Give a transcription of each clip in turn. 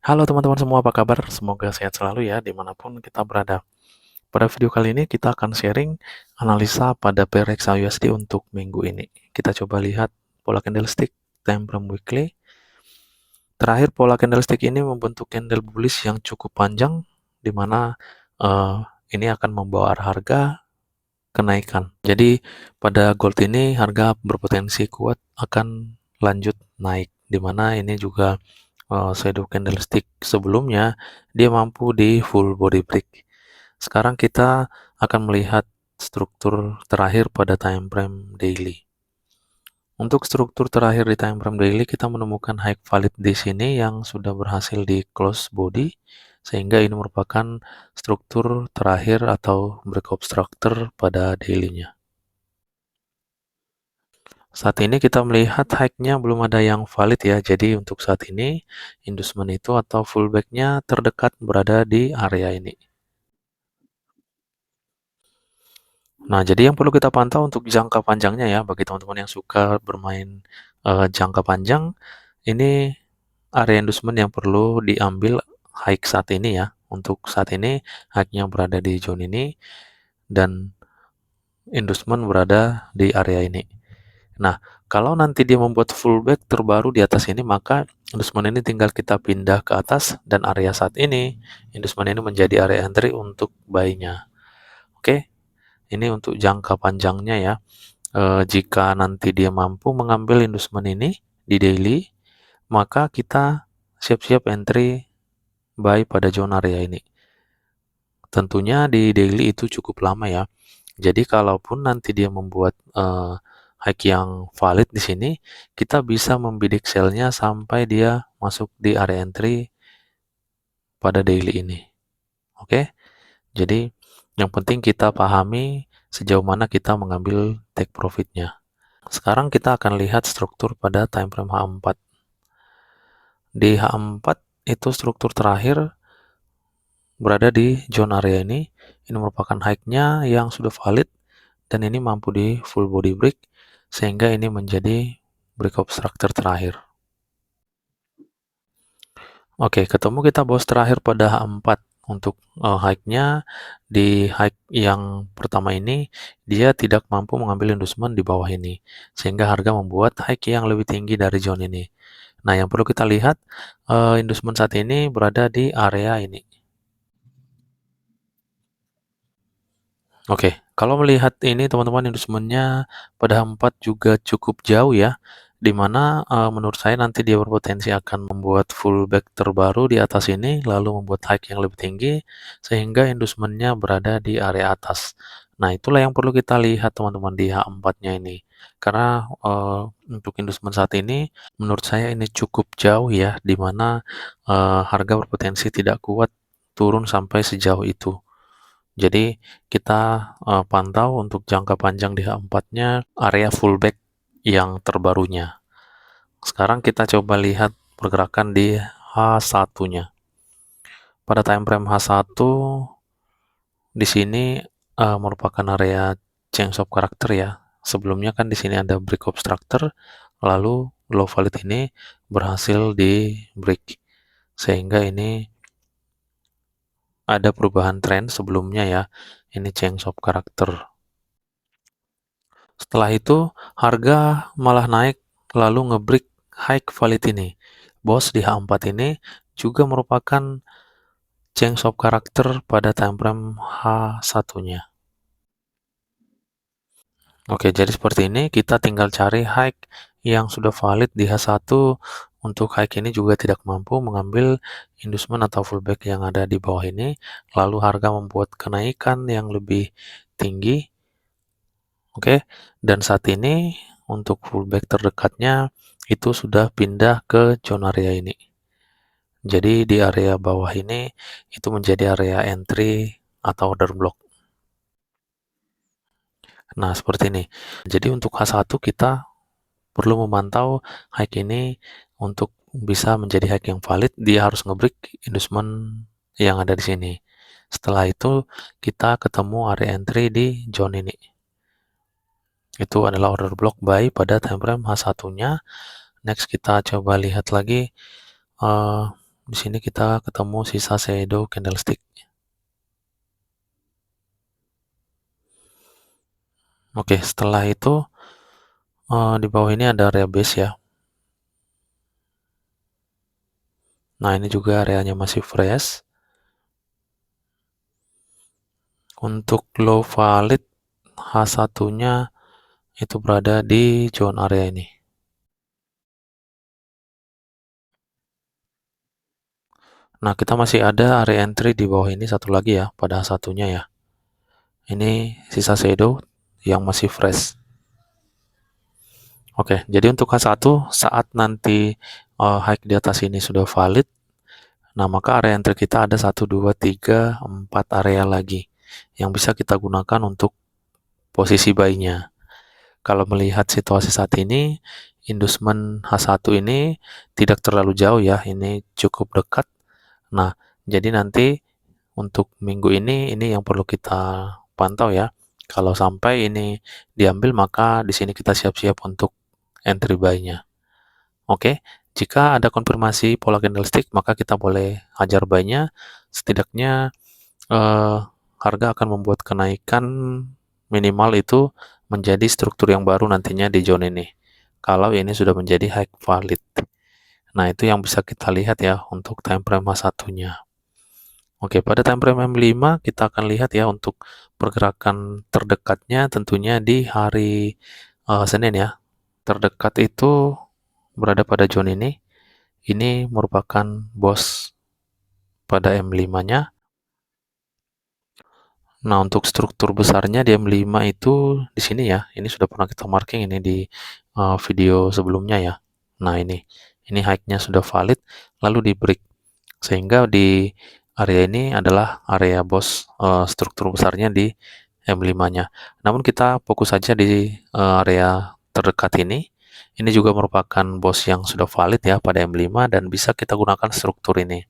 Halo teman-teman semua, apa kabar? Semoga sehat selalu ya, dimanapun kita berada. Pada video kali ini kita akan sharing analisa pada pair XAUSD untuk minggu ini. Kita coba lihat pola candlestick, time frame weekly. Terakhir pola candlestick ini membentuk candle bullish yang cukup panjang, di mana eh, ini akan membawa arah harga kenaikan. Jadi pada gold ini harga berpotensi kuat akan lanjut naik, di mana ini juga shadow candlestick sebelumnya dia mampu di full body break. Sekarang kita akan melihat struktur terakhir pada time frame daily. Untuk struktur terakhir di time frame daily, kita menemukan high valid di sini yang sudah berhasil di close body, sehingga ini merupakan struktur terakhir atau breakout structure pada daily-nya. Saat ini kita melihat high-nya belum ada yang valid ya, jadi untuk saat ini inducement itu atau pullback-nya terdekat berada di area ini. Nah, jadi yang perlu kita pantau untuk jangka panjangnya ya, bagi teman-teman yang suka bermain jangka panjang, ini area inducement yang perlu diambil high saat ini ya. Untuk saat ini high-nya berada di zone ini dan inducement berada di area ini. Nah, kalau nanti dia membuat fullback terbaru di atas ini, maka inducement ini tinggal kita pindah ke atas dan area saat ini, inducement ini menjadi area entry untuk buy-nya. Oke, ini untuk jangka panjangnya ya. Jika nanti dia mampu mengambil inducement ini di daily, maka kita siap-siap entry buy pada zone area ini. Tentunya di daily itu cukup lama ya. Jadi kalaupun nanti dia membuat high yang valid di sini, kita bisa membidik sell-nya sampai dia masuk di area entry pada daily ini. Oke, jadi yang penting kita pahami sejauh mana kita mengambil take profit-nya. Sekarang kita akan lihat struktur pada time frame H4. Di H4 itu struktur terakhir berada di zone area ini. Ini merupakan high-nya yang sudah valid dan ini mampu di full body break sehingga ini menjadi breakout structure terakhir. Oke, ketemu kita bos terakhir pada H4 untuk high-nya di high yang pertama ini dia tidak mampu mengambil inducement di bawah ini sehingga harga membuat high yang lebih tinggi dari zone ini. Nah, yang perlu kita lihat inducement saat ini berada di area ini. Oke, kalau melihat ini teman-teman inducement-nya pada H4 juga cukup jauh ya, di mana menurut saya nanti dia berpotensi akan membuat fullback terbaru di atas ini, lalu membuat high yang lebih tinggi, sehingga inducement-nya berada di area atas. Nah, itulah yang perlu kita lihat teman-teman di H4-nya ini. Karena untuk inducement saat ini, menurut saya ini cukup jauh ya, di mana harga berpotensi tidak kuat turun sampai sejauh itu. Jadi kita pantau untuk jangka panjang di H4-nya area fullback yang terbarunya. Sekarang kita coba lihat pergerakan di H1-nya. Pada time frame H1 di sini merupakan area change of character ya. Sebelumnya kan di sini ada break of structure, lalu low valid ini berhasil di break sehingga ini ada perubahan tren sebelumnya ya. Ini change of character. Setelah itu, harga malah naik lalu nge-break high valid ini. Bos di H4 ini juga merupakan change of character pada time frame H1-nya. Oke, jadi seperti ini kita tinggal cari high yang sudah valid di H1. Untuk high ini juga tidak mampu mengambil inducement atau fullback yang ada di bawah ini, lalu harga membuat kenaikan yang lebih tinggi. Oke, dan saat ini untuk fullback terdekatnya itu sudah pindah ke zone area ini. Jadi di area bawah ini itu menjadi area entry atau order block. Nah, seperti ini. Jadi untuk H1 kita perlu memantau high ini untuk bisa menjadi high yang valid, dia harus ngebreak inducement yang ada di sini. Setelah itu kita ketemu area entry di zone ini. Itu adalah order block buy pada time frame H1-nya. Next kita coba lihat lagi di sini kita ketemu sisa shadow candlestick. Oke, setelah itu di bawah ini ada area base ya. Nah, ini juga areanya masih fresh. Untuk low valid H1-nya itu berada di zone area ini. Nah, kita masih ada area entry di bawah ini satu lagi ya, pada H1-nya ya. Ini sisa shadow yang masih fresh. Oke, jadi untuk H1 saat nanti high di atas ini sudah valid, nah maka area entry kita ada 1, 2, 3, 4 area lagi yang bisa kita gunakan untuk posisi buy-nya. Kalau melihat situasi saat ini, inducement H1 ini tidak terlalu jauh ya, ini cukup dekat. Nah, jadi nanti untuk minggu ini yang perlu kita pantau ya. Kalau sampai ini diambil, maka di sini kita siap-siap untuk entry buy-nya. Oke, jika ada konfirmasi pola candlestick, maka kita boleh hajar buy-nya. Setidaknya eh, harga akan membuat kenaikan minimal itu menjadi struktur yang baru nantinya di zone ini. Kalau ini sudah menjadi high valid. Nah, itu yang bisa kita lihat ya untuk time frame H1-nya. Oke, pada time frame M5 kita akan lihat ya untuk pergerakan terdekatnya tentunya di hari Senin ya. Terdekat itu berada pada zone ini. Ini merupakan bos pada M5-nya. Nah, untuk struktur besarnya di M5 itu di sini ya. Ini sudah pernah kita marking ini di video sebelumnya ya. Nah, ini high-nya sudah valid lalu di break. Sehingga di area ini adalah area bos struktur besarnya di M5-nya. Namun kita fokus saja di area terdekat ini. Ini juga merupakan bos yang sudah valid ya pada M5 dan bisa kita gunakan struktur ini.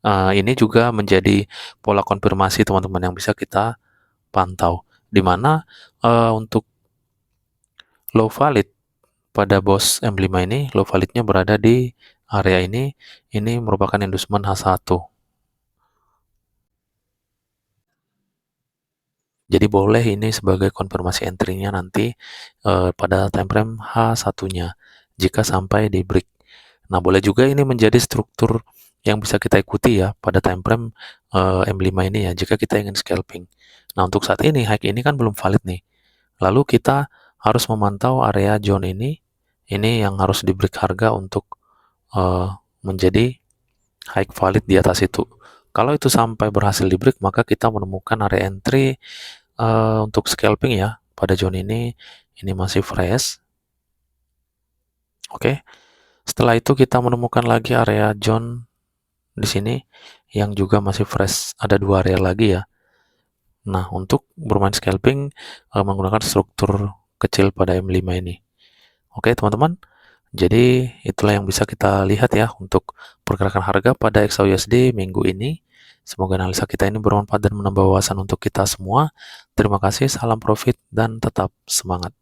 Ini juga menjadi pola konfirmasi teman-teman yang bisa kita pantau, di mana untuk low valid pada bos M5 ini, low validnya berada di area ini merupakan inducement H1. Jadi boleh ini sebagai konfirmasi entry-nya nanti pada time frame H1-nya jika sampai di break. Nah, boleh juga ini menjadi struktur yang bisa kita ikuti ya pada time frame M5 ini ya jika kita ingin scalping. Nah, untuk saat ini high ini kan belum valid nih. Lalu kita harus memantau area zone ini yang harus di break harga untuk menjadi high valid di atas itu. Kalau itu sampai berhasil di break, maka kita menemukan area entry untuk scalping ya pada zone ini masih fresh. Oke. Setelah itu kita menemukan lagi area zone di sini yang juga masih fresh. Ada 2 area lagi ya. Nah, untuk bermain scalping menggunakan struktur kecil pada M5 ini. Oke, teman-teman. Jadi itulah yang bisa kita lihat ya untuk pergerakan harga pada XAUSD minggu ini. Semoga analisa kita ini bermanfaat dan menambah wawasan untuk kita semua. Terima kasih, salam profit, dan tetap semangat.